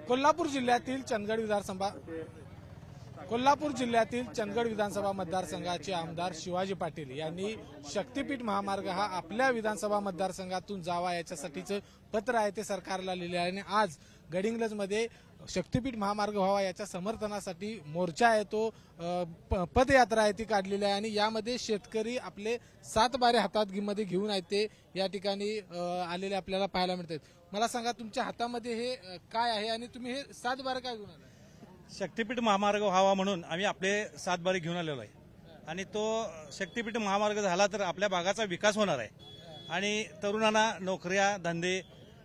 कोल्हापूर जिल्ह्यातील चंदगड विधानसभा मतदारसंघाचे आमदार शिवाजी पाटील यांनी शक्तीपीठ महामार्ग हा आपल्या विधानसभा मतदारसंघातून जावा याच्यासाठीचं पत्र आहे ते सरकारला लिहिले आहे आणि आज गडिंग्लजमध्ये शक्तीपीठ महामार्ग व्हावा याच्या समर्थनासाठी मोर्चा आहे तो पदयात्रा आहे ती काढलेली आहे आणि यामध्ये शेतकरी आपले 7 बारे हातात मध्ये घेऊन आहेत ते या ठिकाणी आलेले आपल्याला पाहायला मिळतात। मला सांगा तुमच्या हातामध्ये हे काय आहे आणि तुम्ही हे 7 बारे काय घेऊन आले? शक्तीपीठ महामार्ग व्हावा म्हणून आम्ही आपले 7 बारे घेऊन आलेलो आहे आणि तो शक्तीपीठ महामार्ग झाला तर आपल्या भागाचा विकास होणार आहे आणि तरुणांना नोकऱ्या धंदे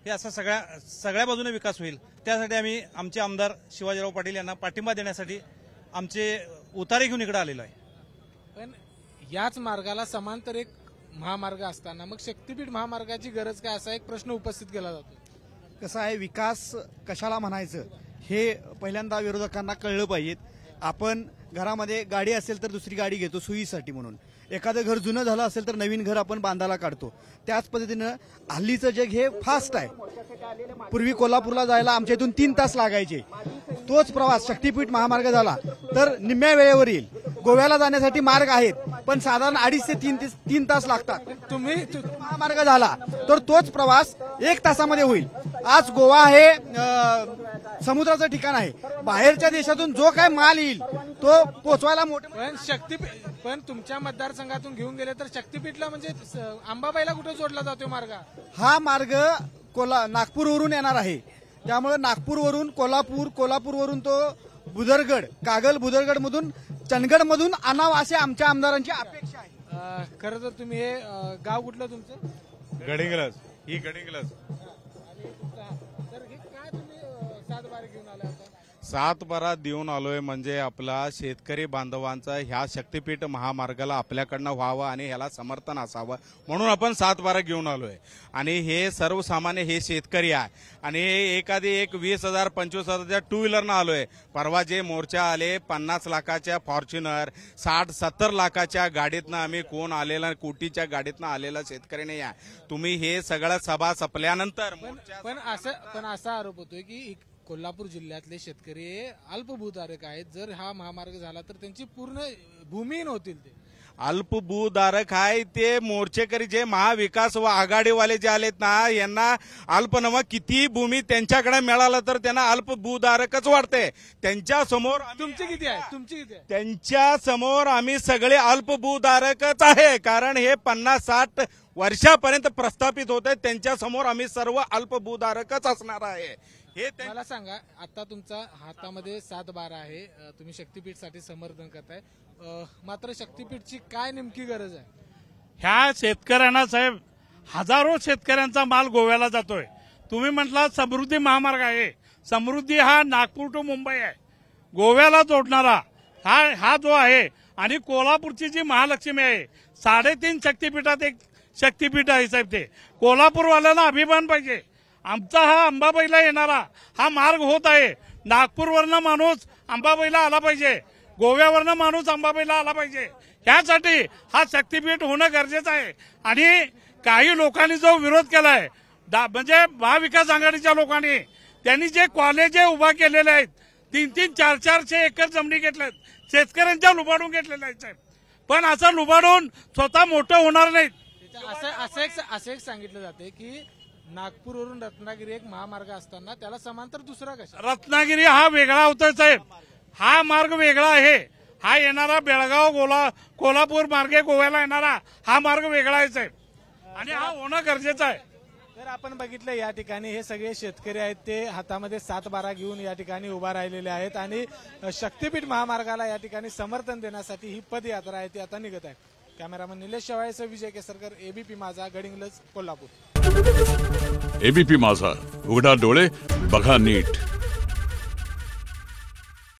हे असं सगळ्या बाजूने विकास होईल। त्यासाठी आम्ही आमचे आमदार शिवाजीराव पाटील यांना पाठिंबा देण्यासाठी आमचे उतारे घेऊन इकडे आलेलो आहे। पण याच मार्गाला समांतर एक महामार्ग असताना मग शक्तीपीठ महामार्गाची गरज काय असा एक प्रश्न उपस्थित केला जातो। कसं आहे, विकास कशाला म्हणायचं हे पहिल्यांदा विरोधकांना कळलं पाहिजे। आपण घरामध्ये गाडी असेल तर दुसरी गाडी घेतो सोयीसाठी म्हणून, एखादं घर जुनं झालं असेल तर नवीन घर आपण बांधायला काढतो। त्याच पद्धतीनं हल्लीचं जग हे फास्ट आहे। पूर्वी कोल्हापूरला जायला आमच्या इथून 3 तास लागायचे, तोच प्रवास शक्तीपीठ महामार्ग झाला तर निम्म्या वेळेवर येईल। गोव्याला जाण्यासाठी मार्ग आहेत पण साधारण 2.5 ते 3 तास लागतात। तुम्ही महामार्ग झाला तर तोच प्रवास 1 तासामध्ये होईल। आज गोवा हे समुद्राचं ठिकाण आहे, बाहेरच्या देशातून जो काय माल येईल तो पोचवायला मोठे पण तुमच्या मतदारसंघातून घेऊन गेले तर शक्तीपीठला म्हणजे अंबाबाईला कुठे जोडला जातो मार्ग? हा मार्ग नागपूरवरून येणार आहे, त्यामुळे नागपूरवरून कोल्हापूरवरून तो बुदरगड कागल बुदरगड मधून चंदगड मधून आणावा अशी आमच्या आमदारांची अपेक्षा आहे। खरं तर तुम्ही हे गाव कुठलं तुमचं? गडिंग्लज। ही गडिंग्लज। तर हे काय तुम्ही 7 बारे घेऊन आले आता? 7 बारा देऊन आलोय म्हणजे आपला शेतकरी बांधवांचा ह्या शक्तीपीठ महामार्गाला आपल्याकडनं व्हावं आणि ह्याला समर्थन असावं म्हणून आपण 7 बारा घेऊन आलोय। आणि हे सर्वसामान्य हे शेतकरी आहे आणि एखादी 20,000 25,000च्या 2 व्हीलरनं आलोय। परवा जे मोर्चा आले 50 लाखाच्या फॉर्च्युनर 60-70 लाखाच्या गाडीतनं आम्ही कोण आलेला कोटीच्या गाडीतनं आलेला शेतकरी नाही आहे। तुम्ही हे सगळं सभा संपल्यानंतर पण असा आरोप होतोय की कोल्हापूर जिल्ह्यातले शेतकरी अल्पभूधारक आहेत, जर हा महामार्ग झाला तर त्यांची पूर्ण भूमिहीन होतील। ते अल्पभूधारक आहे ते मोर्चेकरी जे महाविकास व आघाडीवाले जे आलेत ना यांना अल्पनवा किती भूमी त्यांच्याकडे मिळालं तर त्यांना अल्पभूधारकच वाटते। त्यांच्या समोर तुमची किती आहे? त्यांच्या समोर आम्ही सगळे अल्पभूधारकच आहे, कारण हे 50-60 वर्षापर्यंत प्रस्थापित होते। त्यांच्या समोर आम्ही सर्व अल्पभूधारकच असणार आहे। हे मला सांगा, आता तुमचा हातामध्ये 7 बारा आहे, तुम्ही शक्तीपीठसाठी समर्थन करताय, मात्र शक्तीपीठची काय नेमकी गरज आहे? ह्या शेतकऱ्यांना साहेब हजारो शेतकऱ्यांचा माल गोव्याला जातोय। तुम्ही म्हटला समृद्धी महामार्ग आहे, समृद्धी हा नागपूर टू मुंबई आहे, गोव्याला जोडणारा हा जो आहे। आणि कोल्हापूरची जी महालक्ष्मी आहे 3.5 शक्तीपीठात एक शक्तीपीठ आहे साहेब। ते कोल्हापूरवाल्यांना अभिमान पाहिजे। आमचा हा अंबाबाईला येणारा हा मार्ग होत आहे, नागपूरवरनं माणूस अंबाबाईला आला पाहिजे, गोव्यावरनं माणूस अंबाबाईला आला पाहिजे। यासाठी हा शक्तीपीठ होणं गरजेचं आहे। आणि काही लोकांनी जो विरोध केलाय म्हणजे महाविकास आघाडीच्या लोकांनी, त्यांनी जे कॉलेज उभा केलेले आहेत 3-3, 400 एकर जमिनी घेतल्यात, शेतकऱ्यांच्या लुबाडून घेतलेल्या आहेत साहेब। पण असं लुबाडून स्वतः मोठं होणार नाहीत। असं एक सांगितलं जाते की नागपूरवरून रत्नागिरी एक महामार्ग असताना त्याला समांतर दुसरा कशा? रत्नागिरी हा वेगळा होतोय साहेब, हा मार्ग वेगळा आहे। हा येणारा बेळगाव कोल्हापूर मार्गे गोव्याला येणारा हा मार्ग वेगळा आहे साहेब आणि हा होणं गरजेचं आहे। तर आपण बघितलं या ठिकाणी हे सगळे शेतकरी आहेत ते हातामध्ये 7 बारा घेऊन या ठिकाणी उभा राहिलेले आहेत आणि शक्तीपीठ महामार्गाला या ठिकाणी समर्थन देण्यासाठी ही पदयात्रा आहे ती आता निघत आहे। कॅमेरामन निलेश शेवाळेसह विजय केसरकर, एबीपी माझा, गडिंग्लज, कोल्हापूर। एबीपी माझा, उघडा डोळे बघा नीट।